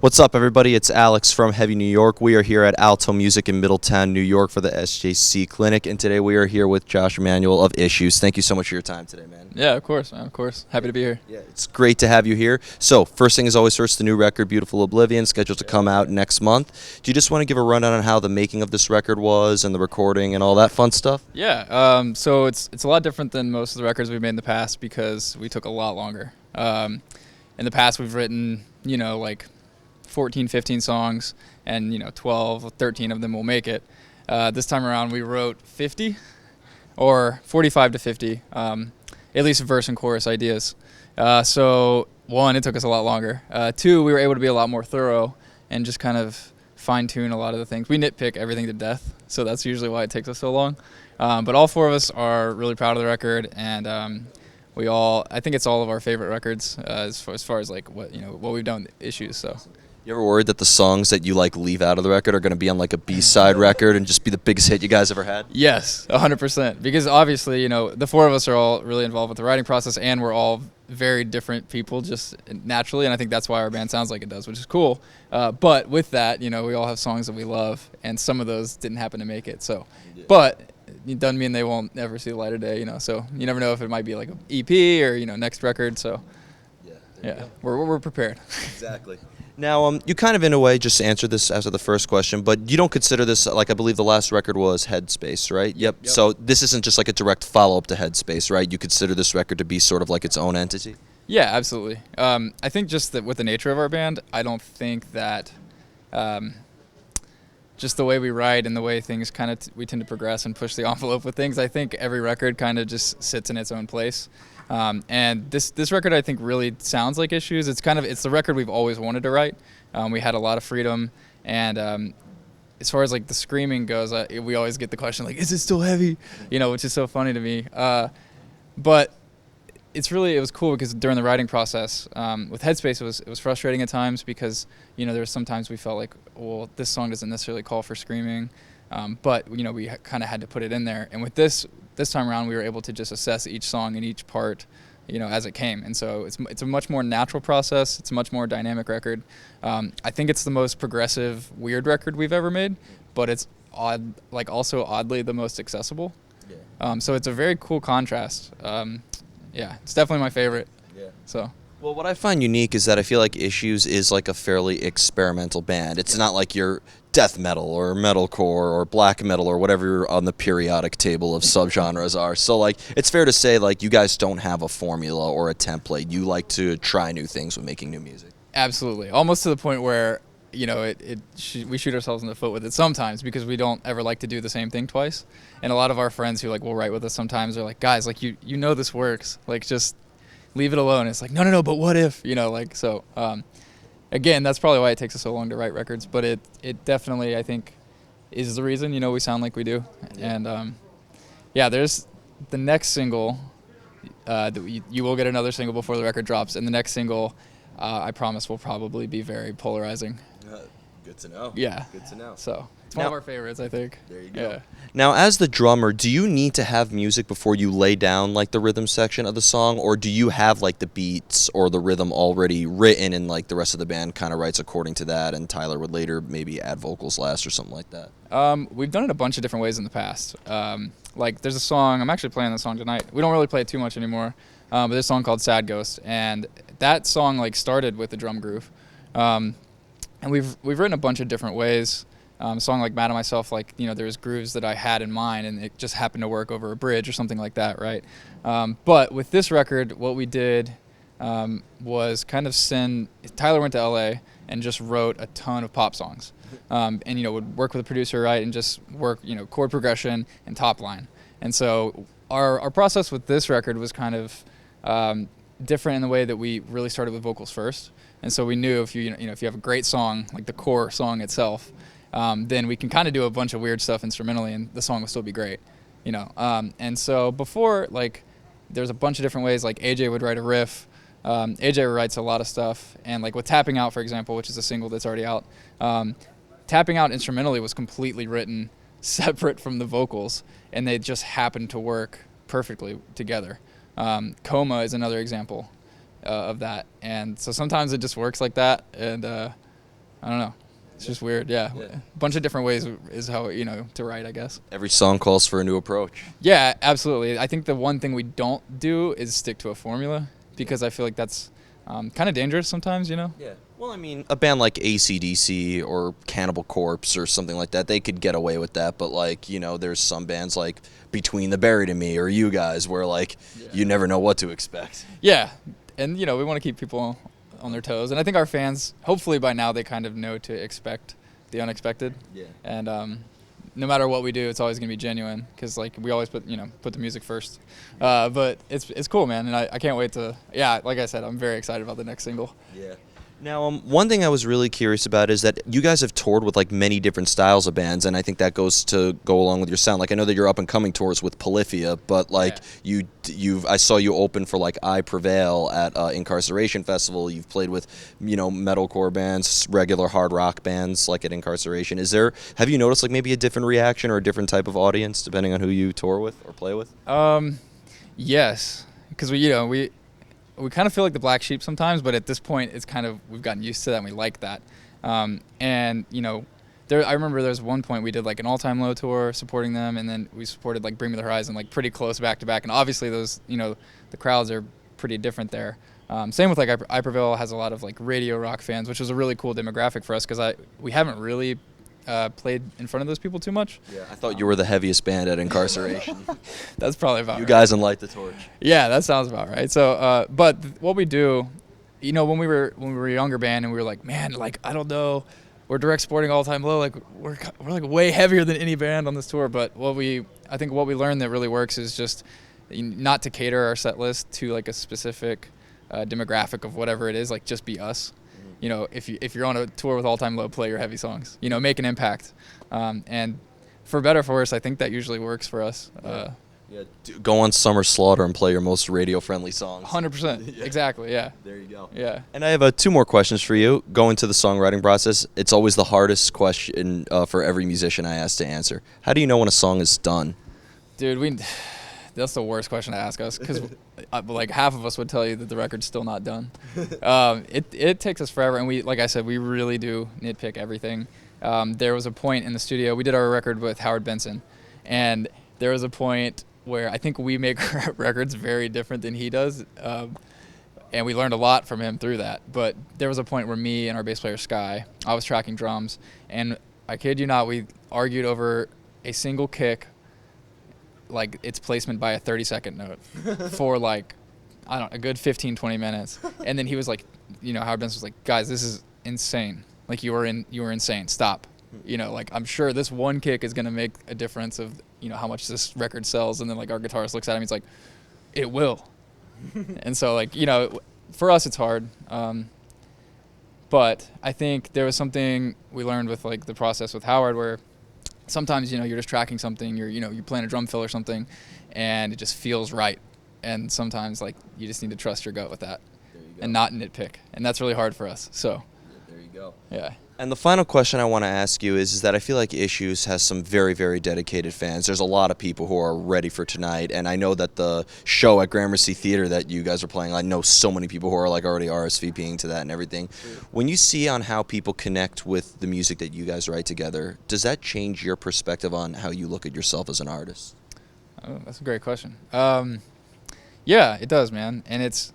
What's up, everybody? It's Alex from Heavy New York. We are here at Alto Music in Middletown, New York for the SJC Clinic, and today we are here with Josh Emanuel of Issues. Thank you so much for your time today, man. Yeah, of course, man. Of course. Happy to be here. Yeah, it's great to have you here. So, first thing is always first, the new record, Beautiful Oblivion, scheduled to come out next month. Do you just want to give a rundown on how the making of this record was and the recording and all that fun stuff? Yeah, so it's a lot different than most of the records we've made in the past because we took a lot longer. In the past, we've written, like 14, 15 songs, and 12 or 13 of them will make it. This time around we wrote 50 or 45 to 50, at least verse and chorus ideas. So one, it took us a lot longer. Two, we were able to be a lot more thorough and just kind of fine-tune a lot of the things. We nitpick everything to death, so that's usually why it takes us so long. But all four of us are really proud of the record, and I think it's all of our favorite records as far as like what we've done with Issues. So. You ever worried that the songs that you leave out of the record are going to be on like a B-side record and just be the biggest hit you guys ever had? Yes, 100%. Because obviously, the four of us are all really involved with the writing process, and we're all very different people just naturally, and I think that's why our band sounds like it does, which is cool. But with that, we all have songs that we love, and some of those didn't happen to make it. So, but it doesn't mean they won't ever see the light of day. So you never know if it might be like an EP or next record. So yeah, we're prepared. Exactly. Now, you kind of, in a way, just answered this as the first question, but you don't consider this, I believe the last record was Headspace, right? Yep. So this isn't just like a direct follow-up to Headspace, right? You consider this record to be sort of like its own entity? Yeah, absolutely. I think just that with the nature of our band, I don't think that just the way we write and the way things kind of we tend to progress and push the envelope with things, I think every record kind of just sits in its own place. And this record, I think, really sounds like Issues. It's the record we've always wanted to write. We had a lot of freedom, and as far as like the screaming goes, we always get the question like, "Is it still heavy?" Which is so funny to me. But it was cool because during the writing process with Headspace, it was frustrating at times because there were some times we felt like, well, this song doesn't necessarily call for screaming, but we kind of had to put it in there. And with this time around, we were able to just assess each song and each part, as it came. And so it's a much more natural process. It's a much more dynamic record. I think it's the most progressive, weird record we've ever made, but it's also oddly the most accessible. Yeah. So it's a very cool contrast. Yeah, it's definitely my favorite. Yeah. So. Well, what I find unique is that I feel like Issues is like a fairly experimental band. It's not like you're death metal or metalcore or black metal or whatever on the periodic table of subgenres are. So it's fair to say you guys don't have a formula or a template. You like to try new things when making new music. Absolutely. Almost to the point where we shoot ourselves in the foot with it sometimes because we don't ever like to do the same thing twice. And a lot of our friends who will write with us sometimes are like, guys, you know this works. Just leave it alone. It's like, no, but what if? So. Again, that's probably why it takes us so long to write records, but it definitely, I think, is the reason, we sound like we do. Yeah. And, there's the next single, you will get another single before the record drops, and the next single, I promise, will probably be very polarizing. Good to know. Yeah. Good to know. So it's one of our favorites, I think. There you go. Yeah. Now, as the drummer, do you need to have music before you lay down the rhythm section of the song, or do you have the beats or the rhythm already written and the rest of the band kind of writes according to that, and Tyler would later maybe add vocals last or something like that? We've done it a bunch of different ways in the past. There's a song, I'm actually playing the song tonight. We don't really play it too much anymore, but there's a song called Sad Ghost, and that song started with the drum groove. And we've written a bunch of different ways. A song like Mad at Myself, there's grooves that I had in mind, and it just happened to work over a bridge or something like that, right? But with this record, what we did was kind of Tyler went to LA and just wrote a ton of pop songs. And, would work with a producer, right, and just work, chord progression and top line. And so our process with this record was kind of different in the way that we really started with vocals first. And so we knew if you have a great song, like the core song itself, then we can kind of do a bunch of weird stuff instrumentally, and the song will still be great, And so before, there's a bunch of different ways. AJ would write a riff. AJ writes a lot of stuff, and with Tapping Out, for example, which is a single that's already out, Tapping Out instrumentally was completely written separate from the vocals, and they just happened to work perfectly together. Coma is another example of that, and so sometimes it just works like that, and I don't know. It's just weird, yeah. A bunch of different ways is how, to write, I guess. Every song calls for a new approach. Yeah, absolutely. I think the one thing we don't do is stick to a formula because I feel like that's kind of dangerous sometimes, Yeah. Well, I mean, a band like AC/DC or Cannibal Corpse or something like that, they could get away with that. But, like, there's some bands like Between the Buried and Me or you guys where, like, you never know what to expect. Yeah, and, we want to keep people on their toes. And I think our fans, hopefully by now, they kind of know to expect the unexpected. Yeah. And no matter what we do, it's always going to be genuine because, like, we always put the music first. But it's cool, man, and I can't wait to, like I said, I'm very excited about the next single. Yeah. Now, one thing I was really curious about is that you guys have toured with like many different styles of bands, and I think that goes along with your sound. Like I know that your up and coming tours with Polyphia, but like I saw you open for like I Prevail at Incarceration Festival. You've played with metalcore bands, regular hard rock bands like at Incarceration. Have you noticed like maybe a different reaction or a different type of audience depending on who you tour with or play with? Yes, because we kind of feel like the black sheep sometimes, but at this point, it's kind of we've gotten used to that and we like that. And I remember there was one point we did like an All Time Low tour supporting them, and then we supported like Bring Me the Horizon like pretty close back to back. And obviously those the crowds are pretty different there. Same with like I Prevail has a lot of like radio rock fans, which was a really cool demographic for us because we haven't really played in front of those people too much. Yeah, I thought you were the heaviest band at Incarceration. That's probably about you right. guys and Light the Torch. Yeah, that sounds about right. So, but what we do, when we were a younger band and we were like, man, like I don't know, we're direct supporting All Time Low, like we're like way heavier than any band on this tour. But I think what we learned that really works is just not to cater our set list to like a specific demographic of whatever it is, like just be us. If you're on a tour with All Time Low, play your heavy songs. Make an impact. And for better or for worse, I think that usually works for us. Go on Summer Slaughter and play your most radio-friendly songs. 100%. Exactly, yeah. There you go. Yeah. And I have two more questions for you. Going to the songwriting process, it's always the hardest question for every musician I ask to answer. How do you know when a song is done? Dude, that's the worst question to ask us because like half of us would tell you that the record's still not done. It takes us forever, and like I said, we really do nitpick everything. There was a point in the studio, we did our record with Howard Benson, and there was a point where I think we make records very different than he does, and we learned a lot from him through that. But there was a point where me and our bass player Sky, I was tracking drums, and I kid you not, we argued over a single kick, like its placement by a 30-second note for like, I don't know, a good 15, 20 minutes. And then he was like, Howard Benson was like, guys, this is insane. Like you were insane. Stop. Like I'm sure this one kick is going to make a difference of, how much this record sells. And then like our guitarist looks at him, he's like, it will. And so like, for us it's hard. But I think there was something we learned with like the process with Howard where sometimes, you're just tracking something, you're playing a drum fill or something, and it just feels right. And sometimes, like, you just need to trust your gut with that and not nitpick. And that's really hard for us, so. There you go. Yeah. And the final question I want to ask you is that I feel like Issues has some very, very dedicated fans. There's a lot of people who are ready for tonight, and I know that the show at Gramercy Theater that you guys are playing, I know so many people who are like already RSVPing to that and everything. When you see on how people connect with the music that you guys write together, does that change your perspective on how you look at yourself as an artist? Oh, that's a great question. Yeah, it does, man. And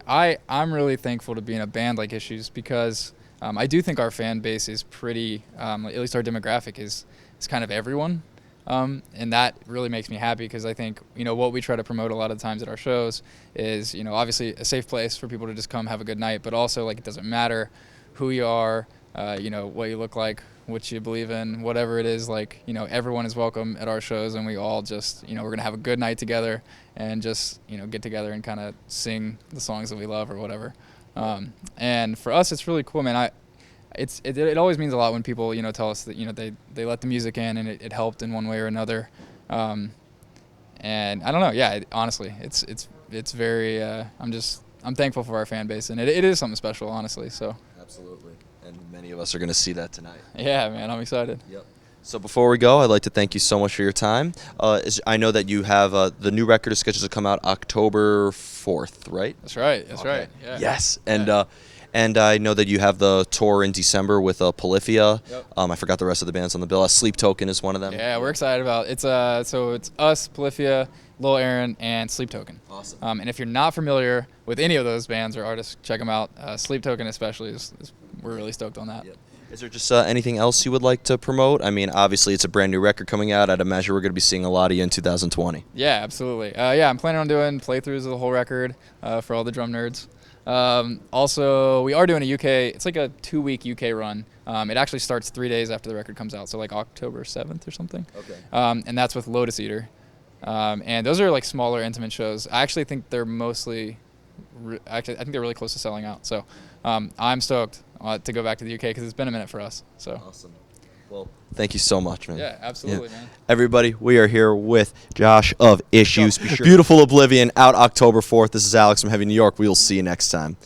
I'm really thankful to be in a band like Issues because I do think our fan base is pretty, at least our demographic is kind of everyone. And that really makes me happy because I think, what we try to promote a lot of the times at our shows is, obviously a safe place for people to just come have a good night, but also like it doesn't matter who you are, what you look like, what you believe in, whatever it is, like, everyone is welcome at our shows and we all just, we're going to have a good night together and just, get together and kind of sing the songs that we love or whatever. And for us, it's really cool, man. It always means a lot when people, tell us that, they let the music in and it helped in one way or another. And I don't know. Yeah, honestly, it's very, I'm thankful for our fan base and it is something special, honestly. So. Absolutely. And many of us are going to see that tonight. Yeah, man, I'm excited. Yep. So before we go, I'd like to thank you so much for your time. I know that you have the new record is scheduled to come out October 4th, right? That's right. That's right. Yeah. Yes. And And I know that you have the tour in December with Polyphia. Yep. I forgot the rest of the bands on the bill. Sleep Token is one of them. Yeah, we're excited about it. So it's us, Polyphia, Lil Aaron, and Sleep Token. Awesome. And if you're not familiar with any of those bands or artists, check them out. Sleep Token especially we're really stoked on that. Yep. Is there just anything else you would like to promote? I mean, obviously it's a brand new record coming out. I'd imagine we're going to be seeing a lot of you in 2020. Yeah, absolutely. I'm planning on doing playthroughs of the whole record for all the drum nerds. Also, we are doing a UK. It's like a 2-week UK run. It actually starts 3 days after the record comes out, so like October 7th or something. Okay. And that's with Lotus Eater. And those are like smaller, intimate shows. I actually think they're mostly. I think they're really close to selling out. So I'm stoked to go back to the UK because it's been a minute for us. So. Awesome. Well, thank you so much, man. Yeah, absolutely, man. Everybody, we are here with Josh of Issues. Beautiful Oblivion, out October 4th. This is Alex from Heavy New York. We will see you next time.